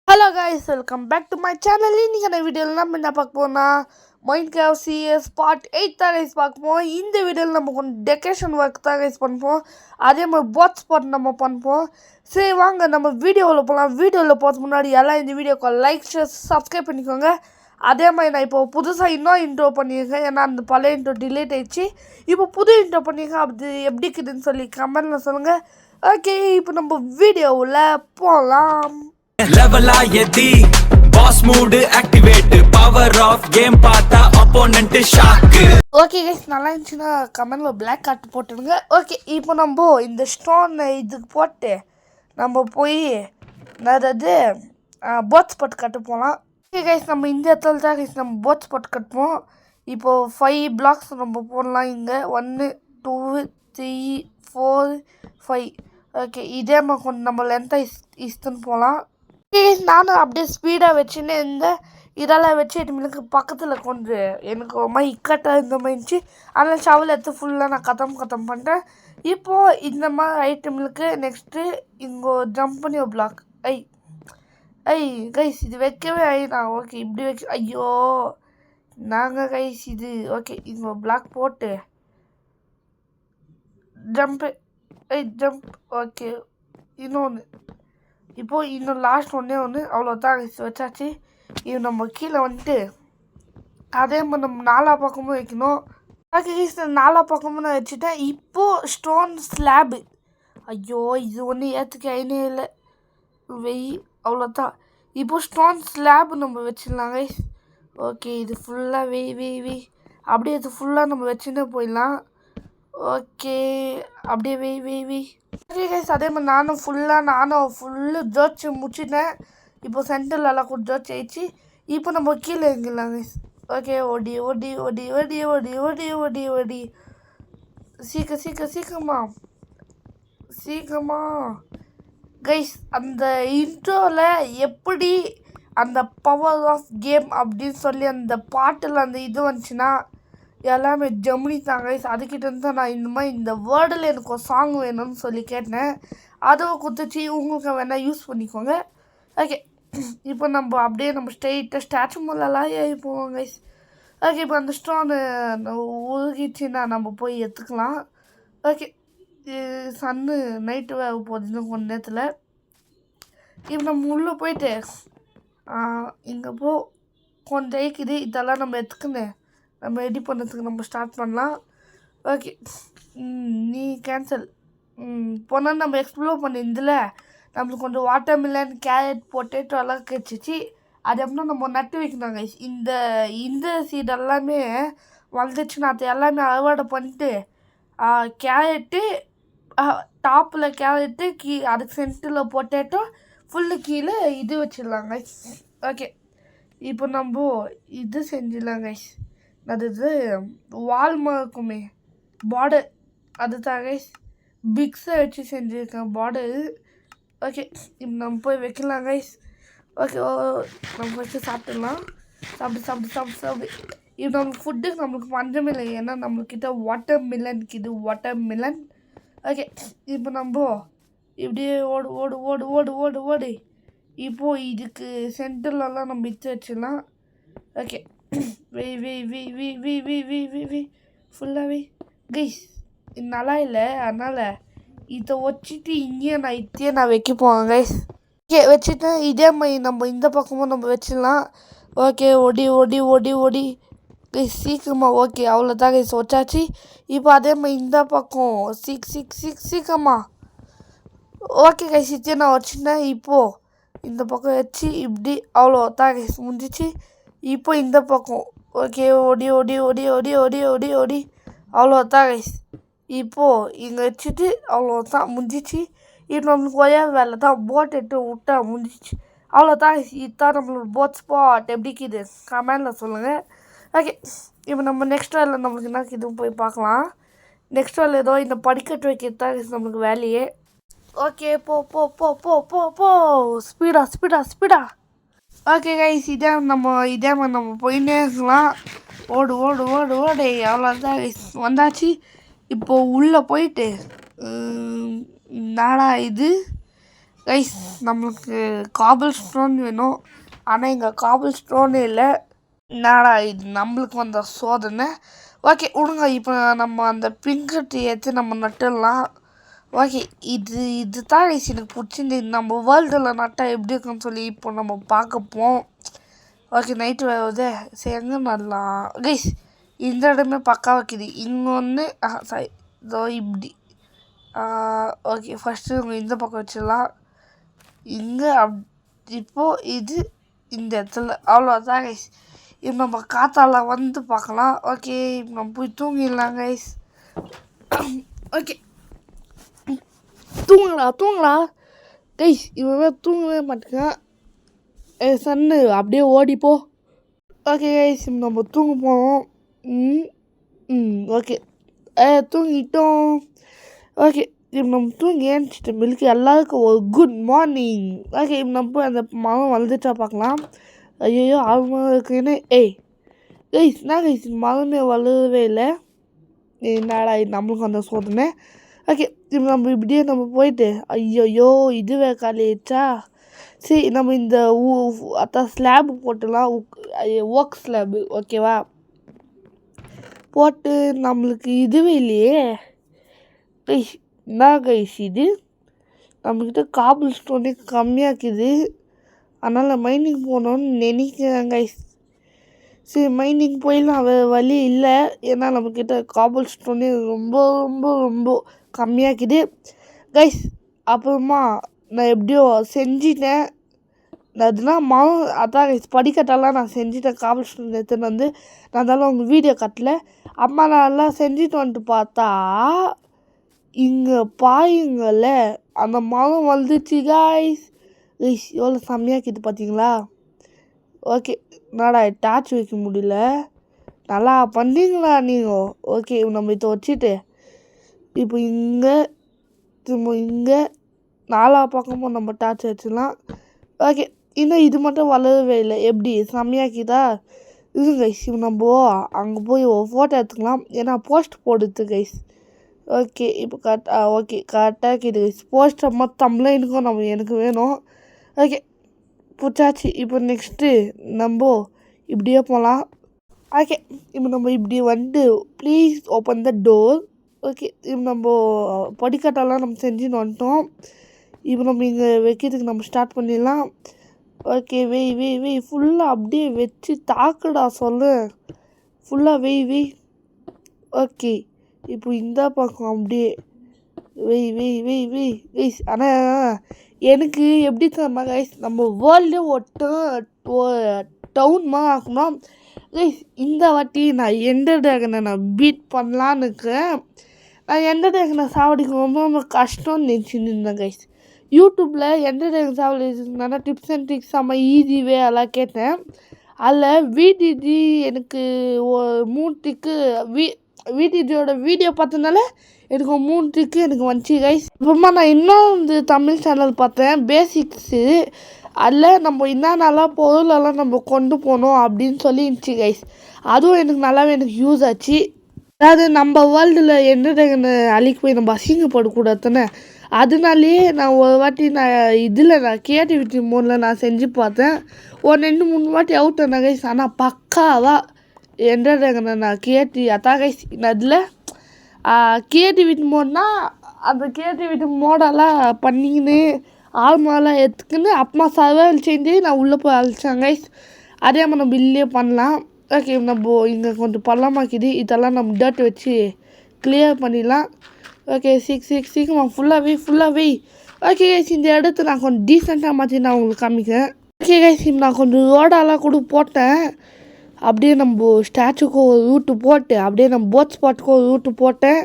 Hello guys, welcome back to my channel. இன்றைக்கி அந்த வீடியோவில் நம்ம என்ன பார்க்க போனா மைன்கிராஃப்ட் சிஎஸ் பார்ட் 8 தான் கைஸ் பார்ப்போம். இந்த வீடியோவில் நம்ம கொஞ்சம் டெக்கரேஷன் ஒர்க் தான் கைஸ் பண்ணுவோம். அதே மாதிரி பாட் ஸ்பாட் நம்ம பண்ணுவோம். சரி வாங்க நம்ம வீடியோவில் போகலாம். வீடியோவில் போகிறதுக்கு முன்னாடி எல்லாம் இந்த வீடியோக்கு லைக் ஷேர் சப்ஸ்கிரைப் பண்ணிக்கோங்க. அதே மாதிரி நான் இப்போ புதுசாக இன்னும் இன்ட்ரோ பண்ணியிருக்கேன். ஏன்னா அந்த பழைய இன்ட்ரோ டிலேட் ஆயிடுச்சு. இப்போ புது இன்ட்ரோ பண்ணியிருக்கேன். அது எப்படி இருக்குதுன்னு சொல்லி கமெண்ட்டில் சொல்லுங்கள். ஓகே, இப்போ நம்ம வீடியோவில் போகலாம். லெவலா ஏத்தி boss mood activate power of game பார்த்தா அப்போனன்ட் ஷாக். ஓகே கைஸ், நல்லா இருந்துச்சுன்னா கமெண்ட்ல பிளாக் கார்ட் போட்டுடுங்க. ஓகே, இப்போ நம்ம இந்த ஸ்டோன் இதுக்கு போட்டு நம்ம போய் அதாவது போட் ஸ்பாட் கட்ட போகலாம். ஓகே கைஸ், நம்ம இந்த இடத்துல தான் கைஸ் நம்ம போட் ஸ்பாட் கட்டுவோம். இப்போது 5 பிளாக்ஸ் நம்ம போடலாம். இங்கே 1 2 3 4 5. ஓகே, இதே மாதிரி கொஞ்சம் நம்ம லென்த்தாக இஸ்துன்னு போகலாம். நானும் அப்படியே ஸ்பீடாக வச்சுன்னு இருந்தேன். இதெல்லாம் வச்சு எட்டு பக்கத்தில் கொஞ்சம் எனக்கு ஒரு மாதிரி இக்கட்டாக இந்த மாதிரி இருந்துச்சு. அதனால் ஷவல் எடுத்து ஃபுல்லாக நான் கத்தம் பண்ணிட்டேன். இப்போது இந்த மாதிரி ஐட்டம்களுக்கு நெக்ஸ்ட்டு இங்கே ஜம்ப் பண்ணி ஒரு பிளாக் ஐ கைஸ் இது வைக்கவே நான் ஓகே இப்படி வைக்க ஐயோ நாங்கள் கைஸ் இது ஓகே இங்கே பிளாக் போட்டு ஜம்ப்பு ஜம்ப் ஓகே இன்னொன்று இப்போது இன்னும் லாஸ்ட் ஒன்று அவ்வளோதான் வச்சாச்சு. இது நம்ம கீழே வந்துட்டு அதே மாதிரி நம்ம 4 பக்கமும் வைக்கணும். ஓகே, 4 பக்கமும் நான் வச்சுட்டேன். இப்போது ஸ்டோன் ஸ்லாபு ஐயோ இது ஒன்று ஏற்றுக்க ஐனே இல்லை வெய் அவ்வளோதான். இப்போது ஸ்டோன் ஸ்லாபு நம்ம வச்சிடலாம் கைஸ். ஓகே, இது ஃபுல்லாக வெய் அப்படியே இது ஃபுல்லாக நம்ம வச்சுன்னே போயிடலாம். ஓகே, அப்படியே வெய் ஓகே கைஸ், அதே மாதிரி நானும் ஃபுல்லு ஜோச்சு முடிச்சிட்டேன். இப்போ சென்டர்லலாம் கூட ஜோச்சு ஆயிடுச்சு. இப்போ நம்ம கீழே இறங்கிடலாம் கைஸ். ஓகே, ஓடி சீக்கிரமா கைஸ். அந்த இன்ட்ரோவில் எப்படி அந்த பவர் ஆஃப் கேம் அப்படின்னு சொல்லி அந்த பாட்டில் அந்த இது வந்துச்சுன்னா எல்லாமே ஜெமினி தான் கைஸ். அதுக்கிட்டேருந்து தான் நான் இந்த மாதிரி இந்த வேர்டில் எனக்கு ஒரு சாங் வேணும்னு சொல்லி கேட்டேன். அதுவும் கொடுத்துச்சு. உங்களுக்கு வேணால் யூஸ் பண்ணிக்கோங்க. ஓகே, இப்போ நம்ம அப்படியே நம்ம ஸ்ட்ரெயிட்டாக ஸ்டாச்சு மூலலாம் ஏறி போவோம் கைஸ். ஓகே, இப்போ அந்த ஸ்டோனு உருகிச்சுன்னா நம்ம போய் எடுத்துக்கலாம். ஓகே, சன்னு நைட்டு வேக போகுது இன்னும் கொஞ்ச நேரத்தில். இப்போ நம்ம உள்ளே போயிட்டு இங்கே கொஞ்சம் இருக்குது. இதெல்லாம் நம்ம எடுத்துக்கினேன் நம்ம ரெடி பண்ணுறதுக்கு நம்ம ஸ்டார்ட் பண்ணலாம். ஓகே, நீ கேன்சல் போனால் நம்ம எக்ஸ்ப்ளோர் பண்ணியிருந்தில் நம்மளுக்கு கொஞ்சம் வாட்டர்மெலன் கேரட் பொட்டேட்டோ எல்லாம் கிடச்சிச்சு. அது எப்படின்னா நம்ம நட்டு வைக்கணும் கைஸ். இந்த சீட் எல்லாமே வளர்ந்துச்சுன்னா அது எல்லாமே அறுவடை பண்ணிட்டு கேரட்டு டாப்பில் கேரட்டு அதுக்கு சென்டரில் பொட்டேட்டோ ஃபுல்லு கீழே இது வச்சிடலாம் கைஸ். ஓகே, இப்போ நம்ம இது செஞ்சிடலாம் கைஸ். அது வால்மா இருக்குமே பார்டர் அதுதான் கைஸ். பிக்ஸை வச்சு செஞ்சுருக்கேன் பார்டரு. ஓகே, இப்போ நம்ம போய் வைக்கலாம் கைஸ். ஓகே, நம்ம வச்சு சாப்பிட்டுடலாம். சாப்பிடு. இப்போ நம்மளுக்கு ஃபுட்டுக்கு நம்மளுக்கு பஞ்சமே இல்லை. ஏன்னா நம்மக்கிட்ட வாட்டர் மிலன். ஓகே, இப்போ நம்ம இப்படியே ஓடு. இப்போது இதுக்கு சென்டர்லலாம் நம்ம இச்சு வச்சிடலாம். ஓகே, வெய் ஃபுல்லாகவே கைஸ். இது நல்லா இல்லை, அதனால் இதை வச்சுட்டு இங்கேயே நான் வைக்க போவேன் கைஸ். ஓகே, வச்சுட்டு இதே மாதிரி நம்ம இந்த பக்கமும் நம்ம வச்சிடலாம். ஓகே, ஓடி கைஸ் சீக்கிரமாக. ஓகே, அவ்வளோதான் கைஸ் வச்சாச்சு. இப்போ அதே மாதிரி இந்த பக்கம் சீக்கிரமா. ஓகே கைஸ், இதே நான் வச்சுட்டேன். இப்போது இந்த பக்கம் வச்சு இப்படி அவ்வளோதான் கைஸ் முடிஞ்சிச்சு. இப்போ இந்த பக்கம் ஓகே, ஓடி அவ்வளோதான் கைஸ். இப்போது இங்கே வச்சுட்டு அவ்வளோதான் முடிஞ்சிச்சு. இப்போ நம்மளுக்கு ஒரே வேலை தான், போட் எடுத்து விட்டா முடிஞ்சிச்சு. அவ்வளோதான் கைஸ். இதுதான் நம்மளோட போட் ஸ்பாட். எப்படி இருக்குது கமெண்டில் சொல்லுங்கள். ஓகே, இப்போ நம்ம நெக்ஸ்ட் வேலை நம்மளுக்கு என்ன இதுவும் போய் பார்க்கலாம். நெக்ஸ்ட் வேலை ஏதோ இந்த படிக்கட்டு வைக்கிறது தான் கைஸ் நம்மளுக்கு வேலையே. ஓகே, போ ஸ்பீடா. ஓகே கைஸ், இதே மாதிரி நம்ம போயின்னே இருக்கலாம். ஓடு அவ்வளோதான் கைஸ் வந்தாச்சு. இப்போது உள்ளே போயிட்டு நாடா இது கைஸ் நம்மளுக்கு காபிள் ஸ்டோன் வேணும். ஆனால் இங்கே காபிள் ஸ்டோனே இல்லை. என்னடா இது நம்மளுக்கு வந்த சோதனை. ஓகே விடுங்க, இப்போ நம்ம அந்த பிங்கட்டி ஏற்றி நம்ம நட்டுடலாம். ஓகே இது தான் கைஸ் எனக்கு பிடிச்சிருந்து. நம்ம வேர்ல்டில் நட்டால் எப்படி இருக்குன்னு சொல்லி இப்போ நம்ம பார்க்கப்போம். ஓகே நைட்டு வருது. சரி எங்கே நடலாம் கைஸ்? இந்த இடமே பக்கா வைக்கிது. இன்னொன்று சாரி இதோ இப்படி. ஓகே ஃபஸ்ட்டு இந்த பக்கம் வச்சிடலாம். இங்கே இப்போது இது இந்த இடத்துல அவ்வளோதான் கைஸ். இப்போ நம்ம காத்தால வந்து பார்க்கலாம். ஓகே இப்போ நம்ம போய் தூங்கிடலாம் கைஸ். ஓகே தூங்கலா கைஸ். இவன் தூங்கவே மாட்டேங்க. சன்னு அப்படியே ஓடிப்போ. ஓகே கைஸ் நம்ம தூங்க போவோம். ஓகே தூங்கிட்டோம். ஓகே இப்போ நம்ம தூங்கி ஏன்ச்சிட்டு மில்க்கு எல்லாருக்கும் ஒரு குட் மார்னிங். ஓகே இப்போ நம்ம போய் அந்த மரம் வளர்ந்துட்டா பார்க்கலாம். ஐயோ ஆர்வமாக இருக்குன்னு கைஸ் என்ன கைஸ் மரமே வளரவே இல்லை. என்னடா இது நம்மளுக்கு அந்த சோதனை. ஓகே இப்போ நம்ம இப்படியே நம்ம போயிட்டு ஐயோ இதுவே காலியாச்சா. சரி நம்ம இந்த அதான் ஸ்லாப் போட்டுலாம். ஒர்க் ஸ்லாபு ஓகேவா போட்டு நம்மளுக்கு இதுவே இல்லையே கைஸ். என்ன கைஸ் இது நம்மக்கிட்ட காபிள் ஸ்டோனே கம்மியாக்குது. அதனால் மைனிங் போகணுன்னு நினைக்கிறேன் கைஸ். சரி மைனிங் போயிடலாம். வழி இல்லை, ஏன்னா நம்மக்கிட்ட காபிள் ஸ்டோனே ரொம்ப ரொம்ப ரொம்ப கம்மியாக்குது கைஸ். அப்புறமா நான் எப்படியோ செஞ்சிட்டேன். அதெல்லாம் அதான் கைஸ் படிக்கட்டெல்லாம் நான் செஞ்சுட்டேன். காபிள் ஸ்டோன் எடுத்துன்னு வந்து நான் அதெல்லாம் உங்கள் வீடியோ கட்டல. அம்மா நான் எல்லாம் செஞ்சுட்டு வந்துட்டு பார்த்தா இங்கே பாயுங்கள்ல அந்த மரம் வந்துச்சு கைஸ். எவ்வளோ செம்மையாக்கிது பார்த்தீங்களா? ஓகே என்னடா டார்ச் வைக்க முடியல. நல்லா பண்ணீங்களா நீங்கள்? ஓகே நம்ம இதை வச்சுட்டு இப்போ இங்கே திரும்ப இங்கே நாலா பக்கமும் நம்ம டார்ச் வச்சிடலாம். ஓகே இன்னும் இது மட்டும் வளரவே இல்லை. எப்படி செம்மையாக்கிதா? இது கைஸ் நம்ம அங்கே போய் ஒரு ஃபோட்டோ எடுத்துக்கலாம். ஏன்னா போஸ்ட் போடுது கைஸ். ஓகே இப்போ கரெக்டாக இருக்குது கைஸ். போஸ்டர் மொத்தம்லாம் எனக்கு வேணும். ஓகே பிடிச்சாச்சு. இப்போ நெக்ஸ்ட்டு நம்ம இப்படியே போகலாம். ஓகே இப்போ நம்ம இப்படி வந்து please open the door. Okay இப்போ நம்ம படிக்கட்டெல்லாம் நம்ம செஞ்சுன்னு வந்துட்டோம். இப்போ நம்ம இங்கே வைக்கிறதுக்கு நம்ம ஸ்டார்ட் பண்ணிடலாம். ஓகே வெய் ஃபுல்லாக அப்படியே வச்சு தாக்குடா சொல்லு. ஃபுல்லாக வெய். ஓகே இப்போ இந்த பக்கம் அப்படியே வெய் கைஸ். ஆனால் எனக்கு எப்படி தரமா கைஸ் நம்ம வேர்ல்டே டவுன் மாதிரி ஆகணும் கைஸ். இந்த வாட்டி நான் எண்டர் ட்ராகனை நான் பீட் பண்ணலான்னு இருக்கிறேன். நான் எண்டர் ட்ராகனை சாவடிக்க ரொம்ப ரொம்ப கஷ்டம்னு நினச்சின்னு இருந்தேன் கைஸ். யூடியூப்பில் எண்டர் ட்ராகன் சாவடிக்கிறதுனால டிப்ஸ் அண்ட் ட்ரிக்ஸ் செம்ம ஈஸிவே எல்லாம் கேட்டேன். அதில் விடிஜி எனக்கு 3 ட்ரிக்கு விடிஜியோட வீடியோ பார்த்ததுனால எனக்கு 3 ட்ரிக்கு எனக்கு வந்துச்சு கைஸ். அப்புறமா நான் இன்னும் தமிழ் சேனல் பார்த்தேன் பேசிக்ஸு. அதில் நம்ம என்னென்னலாம் பொருளெல்லாம் நம்ம கொண்டு போகணும் அப்படின்னு சொல்லி இருந்துச்சு கைஸ். அதுவும் எனக்கு யூஸ் ஆச்சு. அதாவது நம்ம வேர்ல்டில் எண்டர் ட்ராகனை அழிக்கு போய் நம்ம அசிங்கப்படக்கூடாதுன்னு அதனாலேயே நான் ஒரு வாட்டி நான் கிரியேட்டிவிட்டி மோடில் நான் செஞ்சு பார்த்தேன். 2-3 வாட்டி அவுட் ஆன கைஸ். ஆனால் பக்காவாக எண்டர் ட்ராகனை நான் அதான் கைஸ். அதில் கிரியேட்டிவிட்டி மோட்னா அந்த கிரியேட்டிவிட்டி மோடெல்லாம் பண்ணிக்கின்னு ஆல்மாலாம் எடுத்துக்கின்னு அப்புறமா சர்வைவல் செஞ்சு நான் உள்ளே போய் அழிச்சேன் கைஸ். அதே மாதிரி நம்ம இல்லையே பண்ணலாம். ஓகே நம்ம இங்கே கொஞ்சம் பள்ளமாக்கிது. இதெல்லாம் நம்ம டேட் வச்சு கிளியர் பண்ணிடலாம். ஓகே சீக்கிரம் ஃபுல்லாக வெய். ஓகே கைஸ் இந்த இடத்த நான் கொஞ்சம் டீசெண்டாக மாற்றி நான் உங்களுக்கு காமிக்கிறேன். ஓகே கைஸ் நான் கொஞ்சம் ரோடெல்லாம் கூட போட்டேன். அப்படியே நம்ம ஸ்டாச்சுக்கு ஒரு ரூட்டு போட்டு அப்படியே நம்ம போட் ஸ்பாட்டுக்கு ஒரு ரூட்டு போட்டேன்.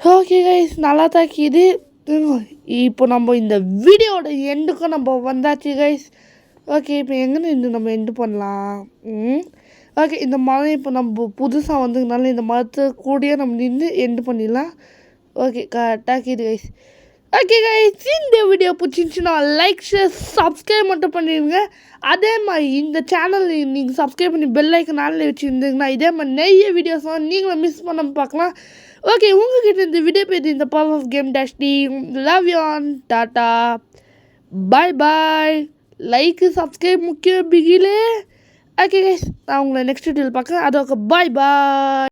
ஓகே கைஸ் நல்லா தாக்கிது. இப்போ நம்ம இந்த வீடியோட எண்டுக்கும் நம்ம வந்தாச்சு கைஸ். ஓகே இப்போ எங்கே நம்ம எண்டு பண்ணலாம். ஓகே இந்த மரம் இப்போ நம்ம புதுசாக வந்ததுனால இந்த மரத்தை கூடயே நம்ம நின்று எண்டு பண்ணிடலாம். ஓகே கரெக்டாக இது கைஸ். ஓகே கைஸ் இந்த வீடியோ பிடிச்சிருந்துச்சுன்னா லைக் ஷேர் சப்ஸ்கிரைப் மட்டும் பண்ணிடுங்க. அதே மாதிரி இந்த சேனல் நீங்கள் சப்ஸ்கிரைப் பண்ணி பெல் ஐக்கன் ஆன்லைன் வச்சுருந்தீங்கன்னா இதே மாதிரி நிறைய வீடியோஸ்லாம் நீங்களும் மிஸ் பண்ணாமல் பார்க்கலாம். ஓகே உங்ககிட்ட இந்த வீடியோ பேர் இந்த power of game dash D love you ஆன் tata bye bye. Like subscribe முக்கியம் பிகிலே. ஓகே கைஸ், நான் உங்களை நெக்ஸ்ட் வீடியோவில் பார்க்குறேன். அது ஓகே, பாய் பாய்.